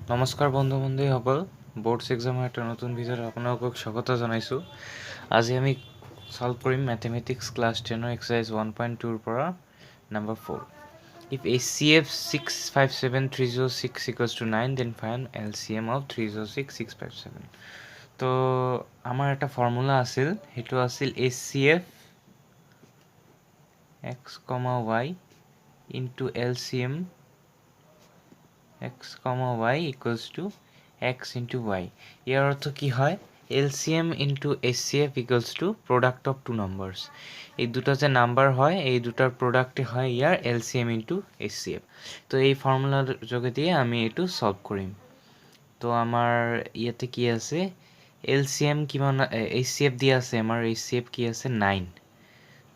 নমস্কাৰ বন্ধু বান্ধৱীসকল, বৰ্ডছ এক্সামৰ এটা নতুন ভিডিঅ'ত আপোনালোকক স্বাগত জনাইছোঁ। আজি আমি সলভ কৰিম মেথমেটিক্স ক্লাছ 10 এক্সাৰচাইজ 1.2 পৰা number 4। If HCF 657306 equals to 9, then find LCM of 306657. তো আমাৰ এটা ফৰ্মুলা আছিল, সেইটো আছিল HCF x, y into LCM x, y equals to x into y. ইয়াৰ অৰ্থ কি হয়? LCM into HCF equals to product of two numbers. এই দুটা যে নাম্বাৰ হয়, এই দুটাৰ প্ৰডাক্টে হয় ইয়াৰ LCM into HCF. তো এই ফৰ্মুলাৰ যোগেদি আমি এইটো সলভ কৰিম। তো আমাৰ ইয়াতে কি আছে? LCM কিমান, HCF দিয়া আছে, আমাৰ HCF কি আছে? 9.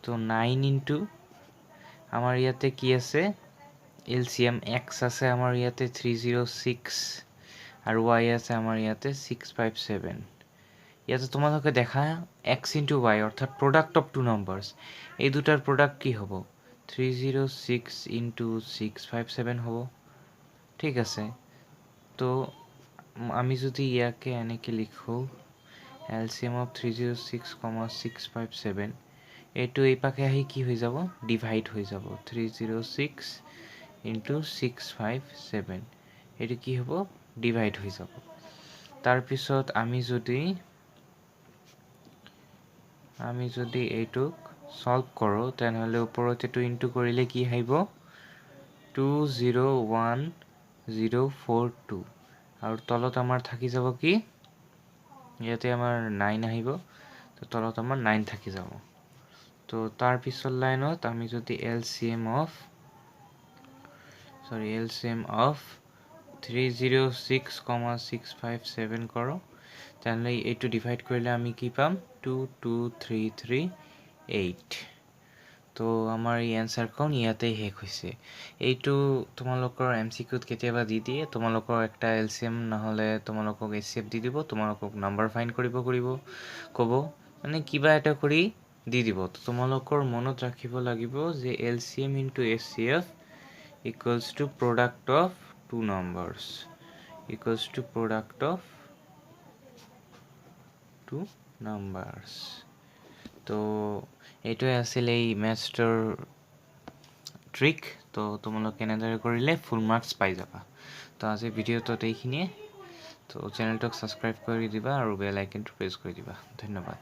তো 9 into আমাৰ ইয়াতে কি আছে? LCM x আছে আমাৰ ইয়াতে 306 আৰু y আছে আমাৰ ইয়াতে 657. ইয়াতে তোমালোকে দেখা x into y অৰ্থাৎ product of two numbers. এই দুটাৰ product কি হ'ব? 306 into 657 হ'ব। ঠিক আছে, তো আমি যদি ইয়াকে এনেকে লিখো LCM of 306, 657, এইটো এই পাকে আহি কি হৈ যাব? ডিভাইড হৈ যাব। 306 into 657, এইটো কি হ'ব? ডিভাইড হৈ যাব। তাৰপিছত আমি যদি এইটোক সলভ কৰোঁ, তেনেহ'লে ওপৰত এইটো ইনটু কৰিলে কি আহিব? 201042 আৰু তলত আমাৰ থাকি যাব কি? ইয়াতে আমাৰ 9 আহিব, তো তলত আমাৰ 9 থাকি যাব। তো তাৰপিছত লাইনত আমি যদি LCM of 306, 657 কৰোঁ, তেনেহ'লে এইটো ডিভাইড কৰিলে আমি কি পাম? 22338. তো আমাৰ এই এনচাৰখন ইয়াতে শেষ হৈছে। এইটো তোমালোকৰ MCQত কেতিয়াবা দি দিয়ে, তোমালোকৰ একটা LCM নহ'লে তোমালোকক HCF দি দিব, তোমালোকক নাম্বাৰ ফাইণ্ড কৰিব ক'ব, মানে কিবা এটা কৰি দি দিব। তো তোমালোকৰ মনত ৰাখিব লাগিব যে LCM into HCF equals to product of two numbers, equals to product of two numbers. তো এইটোৱে আছিল এই মেথছৰ ট্ৰিক। তো তোমালোকে এনেদৰে কৰিলে ফুল মাৰ্কছ পাই যাবা। তো আজি ভিডিঅ'টোত এইখিনিয়ে। তো চেনেলটোক ছাবস্ক্ৰাইব কৰি দিবা আৰু বেল আইকনটো প্ৰেছ কৰি দিবা। ধন্যবাদ।